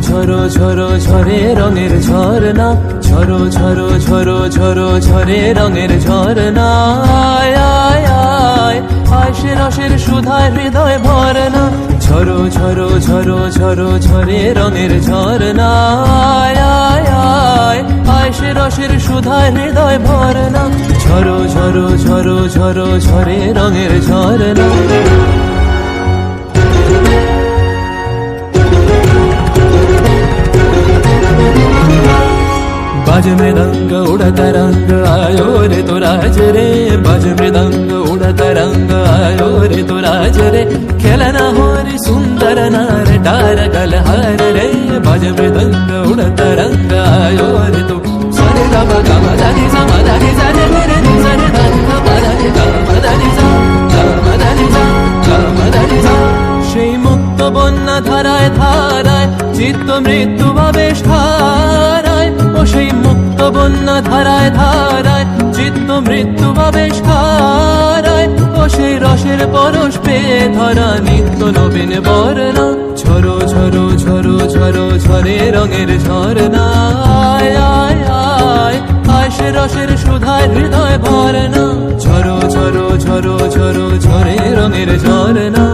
ঝরো ঝরো ঝরে রঙের ঝরনা, ঝরো ঝরো ঝরো ঝরো ঝরে রঙের ঝরনা। আয় আয় আয় আয় সে রসের সুধায় হৃদয় ভরনা, ঝরো ঝরো ঝরো ঝরো ঝরে রঙের ঝরনা। আয় আয় আয় আয় সে রসের সুধায় হৃদয় ভরনা, ঝরো ঝরো ঝরো ঝরো ঝরে রঙের ঝরনা। बाज मृदंग उड़ता रंग आयो रे तो राज रे, बाज मृदंग उड़ता रंग आयो रे तो राज रे, खेलना हो रे सुंदर नार टार गलहार रे, बाज मृदंग उड़ता रंग आयो रे तो सरे गा मा गा मा दा नि सा मा दा नि सा रे रे नि सा रे दा नि गा मा दा नि गा मा दा नि सा गा मा दा नि सा गा मा दा नि सा। সেই মুক্ত বন্যা ধারায় ধারায় চিত্ত মৃত্যু ভাবেশ ধারায়, ও সেই মুক্ত বন্যা ধারায় ধারায় চিত্ত মৃত্যু ভাবেশ ধারায়, ও সেই রসের পরশ পেয়ে ধরা নিত্য নবীন বর্ণা, ঝরো ঝরো ঝরো ঝরো ঝরে রঙের ঝরনা। আয় আয় আয় আয় সে রসের সুধায় হৃদয় ভরনা, ঝরো ঝরো ঝরো ঝরো ঝরে রঙের ঝরনা।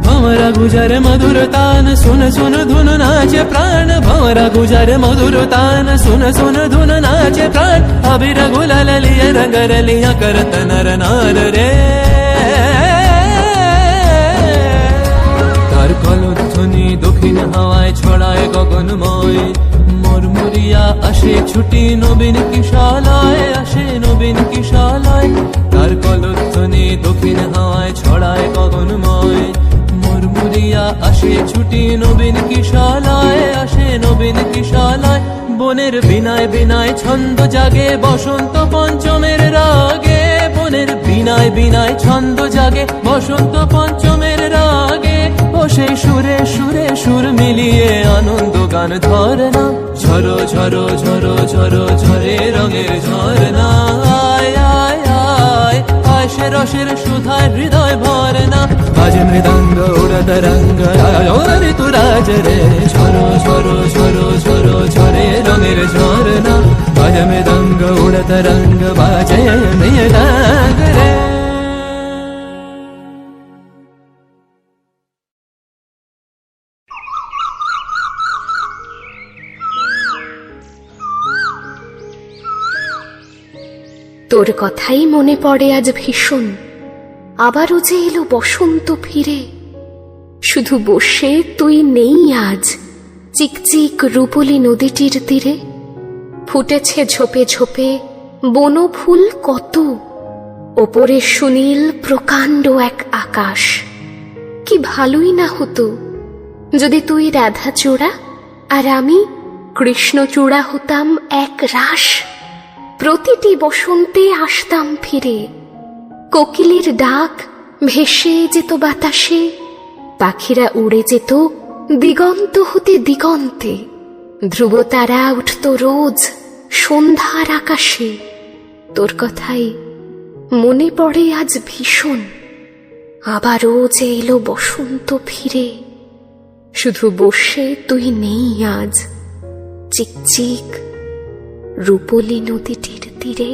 भंवरा गुजर मधुर तान सुन सुन धुन नाचे प्राण, भंवरा गुजर मधुर तान सुन सुन धुन नाचे प्राण, अबीर गुलाल लिया रंग रलिया करत नर नार रे। तार कलध्वनि दक्षिण हावाय छड़ाय गगनमय, मुरमुरिया আসে ছুটি নবীন কিশালয়, আসে নবীন কিশালয়। তার কলধ্বনি দক্ষিণ হাওয়ায় ছড়ায় গগনময়, মুরমুরিয়া আসে ছুটি নবীন কিশালয়, আসে নবীন কিশালয়। বনের বিনায় বিনায় ছন্দ জাগে বসন্ত পঞ্চমের রাগে, বনের বিনায় বিনায় ছন্দ জাগে বসন্ত পঞ্চমের রাগে, ও সেই সুরে সুরে সুর মিলিয়ে আনন্দ গান ধরনা, ঝরো ঝরো ঝরো ঝরো ঝরে রঙের ঝরনা। আয় আয় আয় আয় সে রসের সুধায় হৃদয় ভরনা, বাজ মৃদঙ্গ উড়ত রঙ্গ আयो রে তু রাজ রে, ঝরো ঝরো ঝরো ঝরো ঝরে রঙের ঝরনা, বাজ মৃদঙ্গ উড়ত রঙ্গ বাজে মৃদঙ্গ রে। তোর কথাই মনে পড়ে আজ ভীষণ, আবারও যে এলো বসন্ত ফিরে, শুধু বসে তুই নেই আজ চিকচিক রূপলি নদীটির তীরে, ফুটেছে ঝোপে ঝোপে বনফুল কত, ওপরে সুনীল প্রকাণ্ড এক আকাশ। কি ভালোই না হতো যদি তুই রাধাচূড়া আর আমি কৃষ্ণচূড়া হতাম এক রাস, প্রতিটি বসন্তে আসতাম ফিরে, কোকিলের ডাক ভেসে যেত বাতাসে, পাখিরা উড়ে যেত দিগন্ত হতে দিগন্তে, ধ্রুবতারা উঠত রোজ সন্ধ্যার আকাশে। তোর কথাই মনে পড়ে আজ ভীষণ, আবারও যে এলো বসন্ত ফিরে, শুধু বসে তুই নেই আজ চিকচিক রূপলি নদীটির তীরে।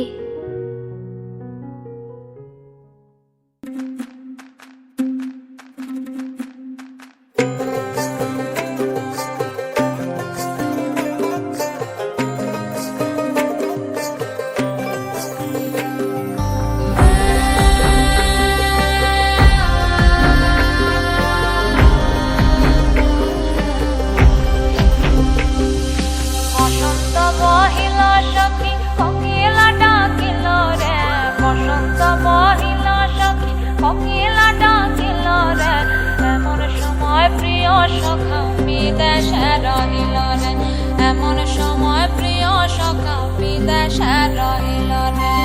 এমন সময় প্রিয় সখা বিদেশে রহিল রে,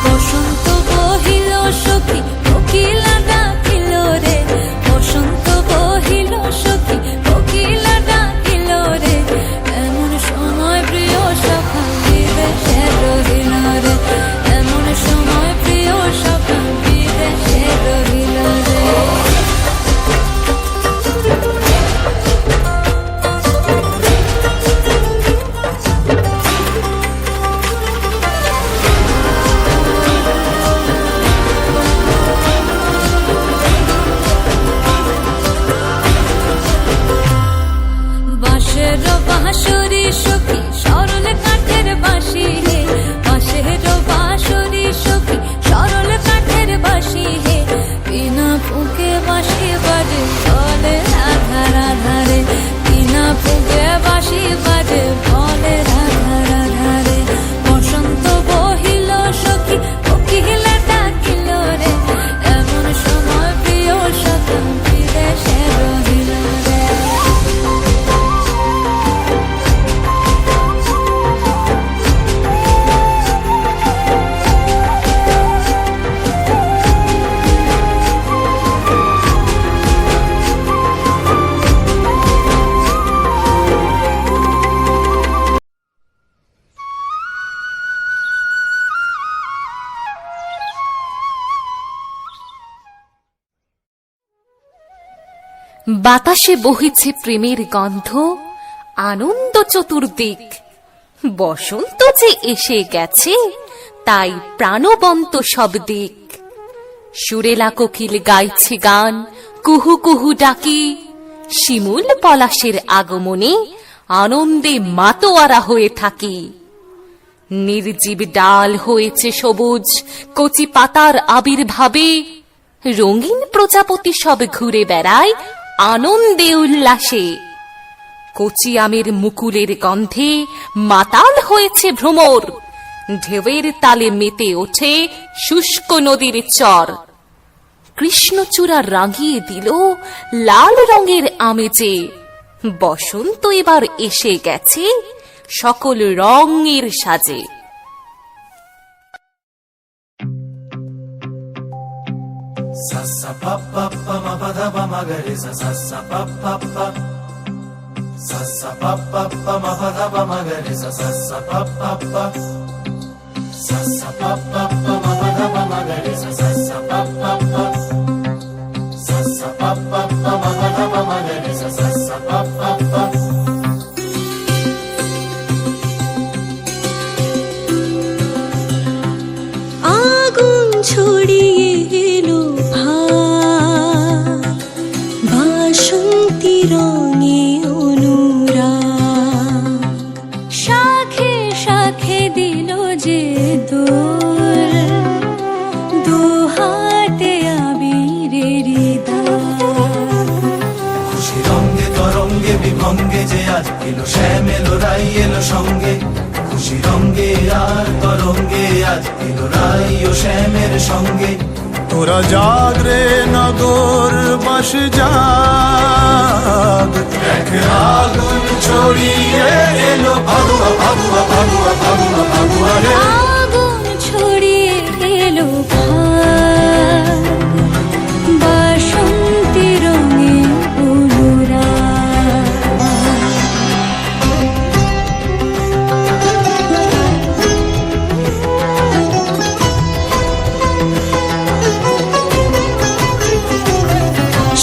বসন্ত বহিল সখী কোকিলা ডাকিল রে, বসন্ত বহিল সখী কোকিলা ডাকিল রে, এমন সময় প্রিয় সখা বিদেশে রহিল রে, এমন সময় প্রিয় সখা বিদেশে রহিল বাতাসে বহিছে প্রেমের গন্ধ, আনন্দ চতুর্দিক। বসন্ত যে এসে গেছে, তাই প্রাণবন্ত সব দিক। সুরেলা কোকিল গাইছে গান, কুহু কুহু ডাকি। শিমুল পলাশের আগমনে আনন্দে মাতোয়ারা হয়ে থাকি। নির্জীব ডাল হয়েছে সবুজ, কচি পাতার আবির্ভাবে। রঙিন প্রজাপতি সব ঘুরে বেড়ায় আনন্দে উল্লাসে। কচি আমের মুকুলের গন্ধে মাতাল হয়েছে ভ্রমর। ঢেউয়ের তালে মেতে ওঠে শুষ্ক নদীর চর। কৃষ্ণচূড়া রাঙিয়ে দিল লাল রঙের আমেজে। বসন্ত এবার এসে গেছে সকল রঙের সাজে। sa sa pa pa pa ma pa da pa ma ga re sa sa sa pa pa pa sa sa pa pa pa ma pa da pa ma ga re sa sa sa pa pa pa sa sa pa pa pa ma pa da pa ma ga re sa sa sa pa pa pa sa sa pa pa pa ma pa da pa ma ga re sa sa sa pa pa pa আগুন ছড়িয়ে এলো ভার, বাসন্তী রঙে অনুরাগ। শাখে শাখে দিল যে দোল, দুহাতে আবিরের দাগ। খুশি রঙ্গে তরঙ্গে বিভঙ্গে যে আজ এলো শ্যাম এলো রাই এলো সঙ্গে। খুশি রঙ্গে আর তরঙ্গে আজ এলো রাই ও শ্যামের সঙ্গে। তোরা জাগ রে নগর বাস জাগ, এক আগুন ছড়িয়ে এলো ভাগুয়া ভাগুয়া ভাগুয়া ভাগুয়া ভাগুয়া রে। আগুন ছড়িয়ে এলো ভার, বাসন্তী রঙে অনুরাগ।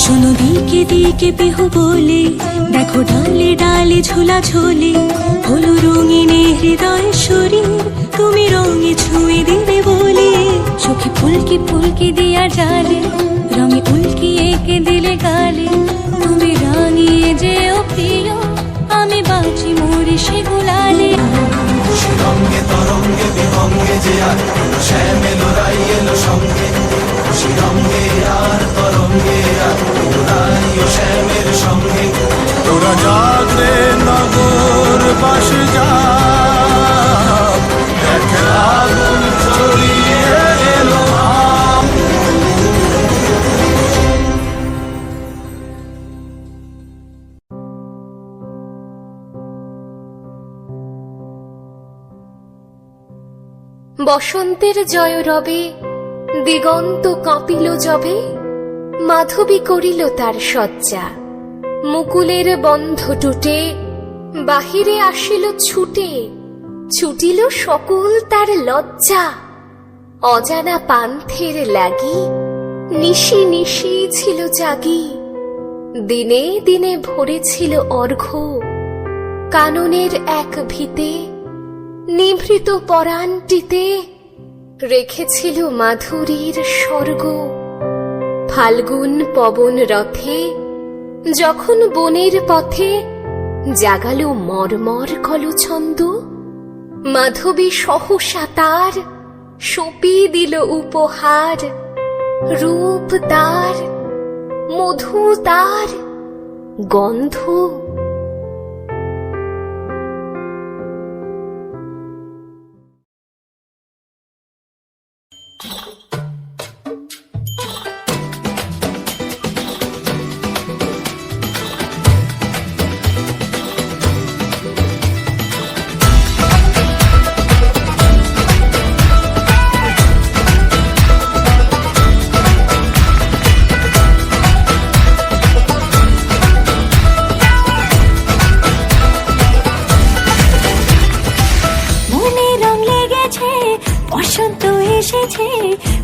শোনো দিকে দিকে বিহু বলে, দেখো ডালে ডালে ঝোলা ঝোলে। হলো রঙিনে হৃদয় শরীর, তুমি রঙে ছুঁয়ে দিলে বলে। চোখে ফুলকি ফুলকি দিয়া জালে, রঙে উল্কি এঁকে দিলে গালে। তুমি রাঙিয়ে যেও প্রিয়, আমি বাঁচি মরি সে গুলালে। খুশি রঙ্গে তরঙ্গে বিভঙ্গে যে আজ এলো শ্যাম এলো রাই এলো সঙ্গে। খুশি রঙ্গে আর তরঙ্গে আজ এলো রাই ও শ্যামের সঙ্গে। তোরা জাগ রে নগর বাস জাগ, এক আগুন ছড়িয়ে এলো আম। বসন্তের জয় রবে, দিগন্ত কাঁপিল যবে। মাধবী করিল তার শয্যা, মুকুলের বন্ধ টুটে। বাহিরে আসিল ছুটে, ছুটিল সকল তার লজ্জা। অজানা পান্থের লাগি, নিশি নিশি ছিল জাগি। দিনে দিনে ভরেছিল অর্ঘ্য, কাননের এক ভিতে। নিভৃত পরাণটিতে রেখেছিল মাধুরীর স্বর্গ। ফাল্গুন পবন রথে যখন বনের পথে জাগালো মর্মর কলছন্দ। মাধবী সহসা তার সঁপি দিল উপহার। রূপ তার, মধু তার, গন্ধ।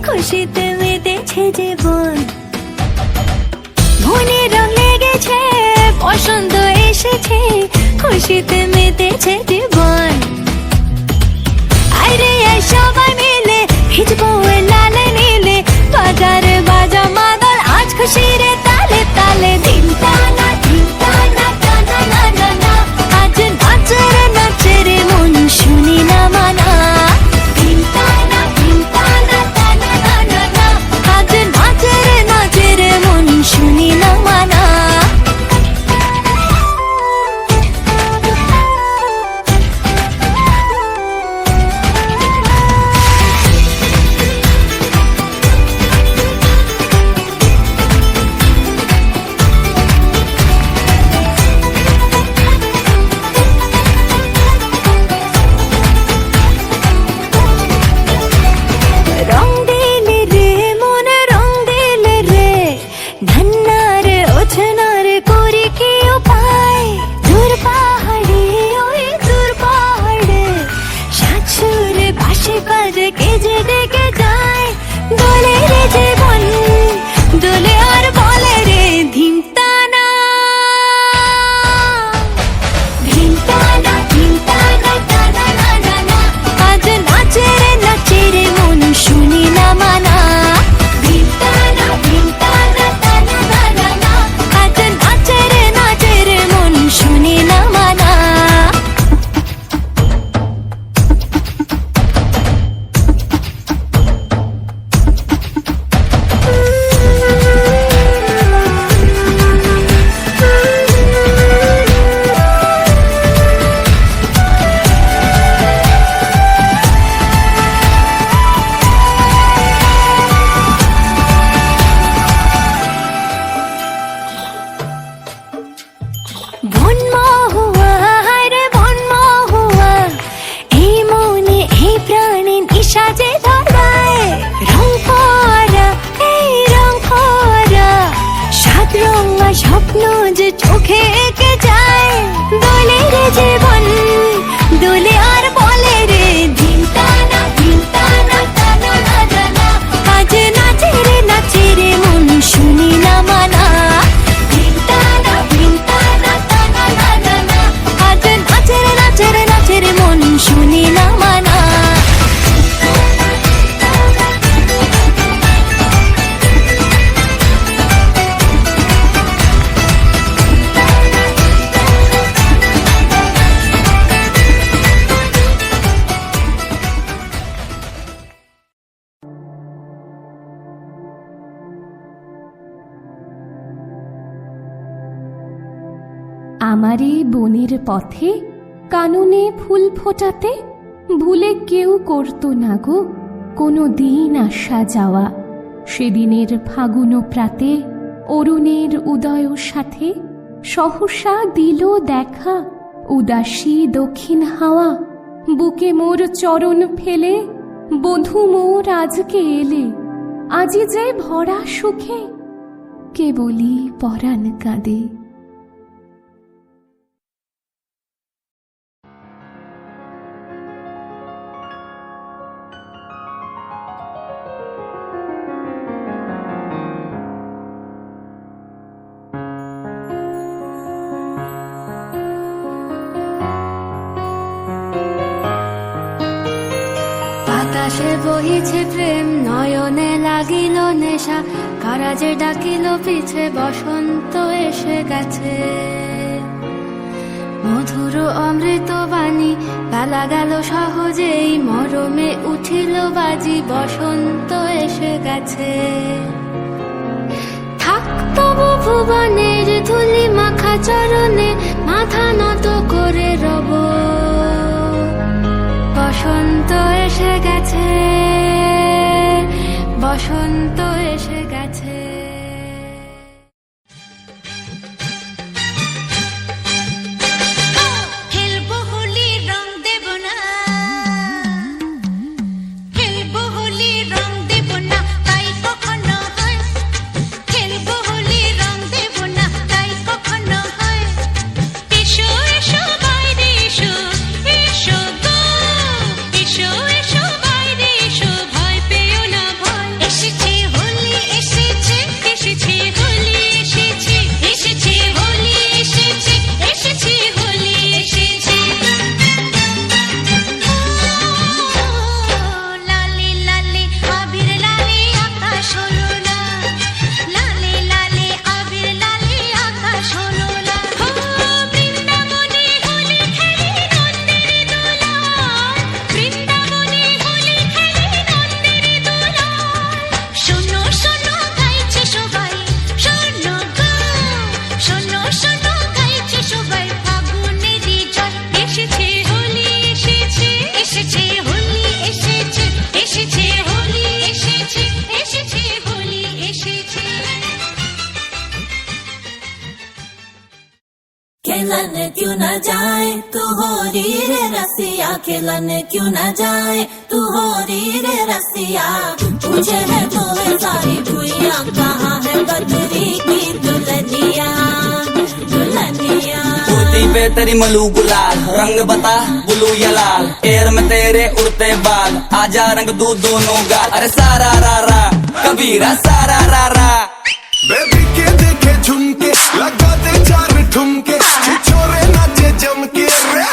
খুশিতে মেতেছে জীবন, মনে রং লেগে ফুটেছে, বসন্ত এসেছে, খুশিতে মেতেছে জীবন। আরে সবাই মিলে ভিজবো লালে নীলে, বাজারে বাজা মাদল আজ খুশির তালে তালে। দিন টানা টানা না না না, আজ নাচের নাচের মন শুনি না মানা। দিন টানা টানা না না না, আজ নাচের নাচের মন শুনি না মানা। রং দিলে রে মনে রং দিলে রে, ধন্নারে ওছনারে করি কি উপায়। দূর পাহাড়ে ওই দূর পাহাড়ে, সাজসুরে পাশে পাশে কে যে ডেকে যায়। দোলে রে জীবন দোলে আর বলে রে ধিম টানা টানা না না না, আজ নাচের নাচের মন শুনি না মানা। ধিম টানা টানা না না, আজ নাচের নাচের মন শুনি না মানা। বন মহুয়া রে বন মহুয়া, এই মনে এই প্রাণে নিশা যে ধরায়। রং করা এই রং করা, সাত রঙা স্বপ্ন যে চোখে এঁকে যায়। দোলে রে জীবন দোলে আর বলে রে ধিম টানা টানা না না, আজ নাচের নাচের মন শুনি না মানা। ধিম টানা টানা না না, আজ নাচের নাচের নাচের মন শুনি না মানা। আমার এই বনের পথে কাননে ফুল ফোটাতে ভুলে কেউ করতো না গো কোনো দিন আসা যাওয়া। সেদিনের ফাগুন প্রাতে অরুণের উদয় সাথে সহসা দিল দেখা উদাসী দক্ষিণ হাওয়া। বুকে মোর চরণ ফেলে বধূ মোর আজকে এলে, আজি যে ভরা সুখে কেবলই পরাণ কাঁদে। বাতাসে বহিছে প্রেম, নয়নে লাগিল নেশা, কারাজে ডাকিল পিছে বসন্ত এসে গেছে। মধুর অমৃত বাণী বেলা গেল সহজেই, মরমে উঠিল বাজি বসন্ত এসে গেছে। থাক তবু ভুবনের ধুলি মাখা চরণে, মাথা নত করে রব। বসন্ত এসে গেছে, বসন্ত এসে গেছে। খেলবো হোলি রং দেব না, খেলবো হোলি রং দেব না, তাই কখনো হয়। খেলবো হোলি রং দেব না, তাই কখনো হয়। এসো এসো বাইরে এসো, এসো গো, এসো এসো বাইরে এসো, न जाए, तू हो री रे रसिया, खिलन क्यों न जाए, तू हो री रे रसिया। पूछे है तुम्हें सारी भुइयां, कहाँ है बदरी की दुल्हनिया, दुल्हनिया। कुर्ती पे तेरी मलू गुलाल, रंग बता ब्लू या लाल, एयर में तेरे उड़ते बाल, आजा रंग दू दोनों गाल। अरे सारा रा रा कबीरा सारा रा रा। बेबी के देखे झुमके, लगा दे चार ठुमके, छिछोरे नाचे जम के रे।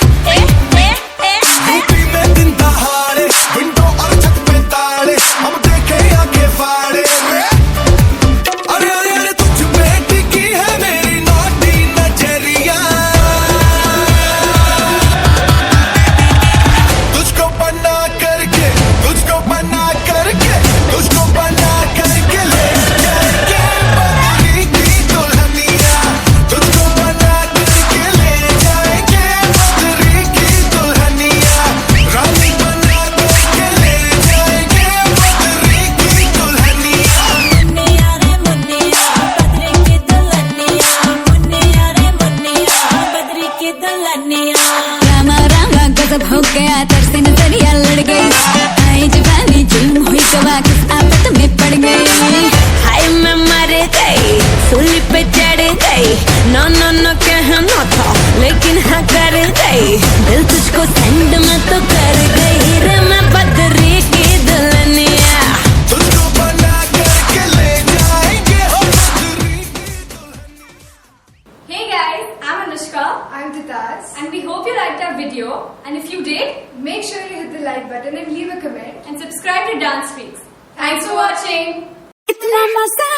यूपी में दिन दहाड़े, विंडो और छत पे ताड़े, हम देखे आके फाड़े रे। अरे अरे अरे तुझ पे टिकी है मेरी नौटी नजरिया, तुझको बना करके, तुझको बना करके, तुझको बना करके ले जाएंगे बदरी की दुल्हनिया, तुझको बना करके ले जाएंगे बदरी की दुल्हनिया, रानी बना करके ले जाएंगे बदरी की दुल्हनिया। मुन्निया रे मुन्निया, बदरी की दुल्हनिया, मुन्निया रे मुन्निया, बदरी की दुल्हनिया। रामा रामा गजब हो गया, तरसे नजरिया लड़ गई, आई जवानी जुल्म हुई गवा, किस आफत में पड़ गई। हाय मैं मर गई, सूली पे चढ़ गई, नो नो नो कहना था लेकिन हाँ कर गई, दिल तुझको सेंड में तो कर गई रे मैं बदरी की दुल्हनिया। तुझको बना करके ले जाएंगे हम बदरी की Dulhania. Hey guys, I'm Anushka. I'm Titaz. And we hope you liked our video. And if you did, make sure you hit the like button and leave a comment. And subscribe to Dance Freaks. Thanks for watching. इतना मजा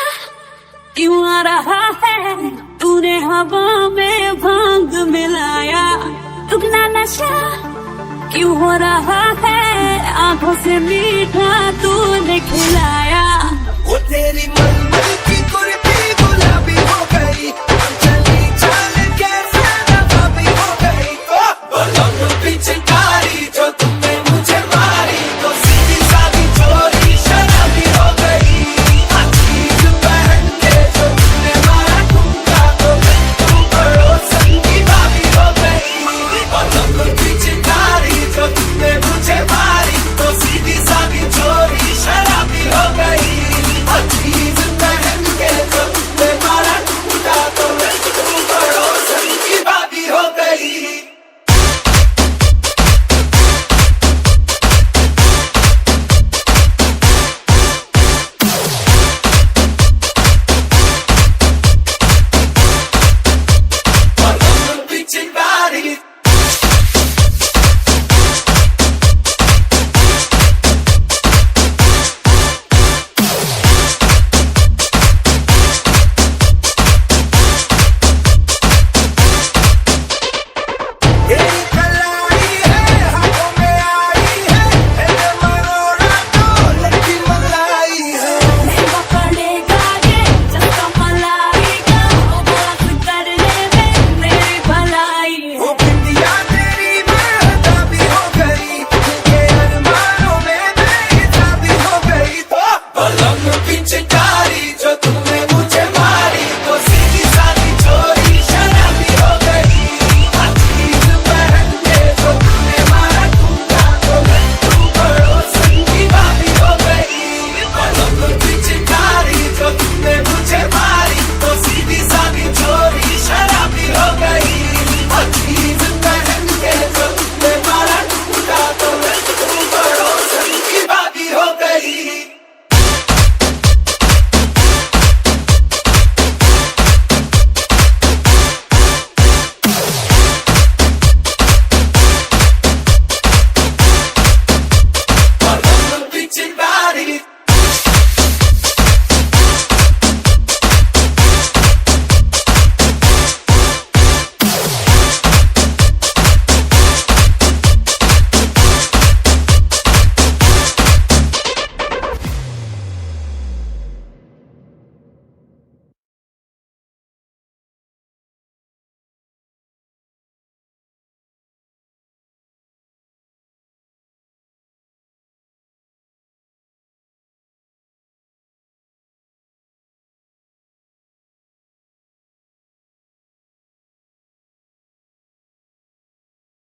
क्यों आ रहा है, तूने हवा में भांग मिलाया, दुगना नशा क्यों हो रहा है, आंखों से मीठा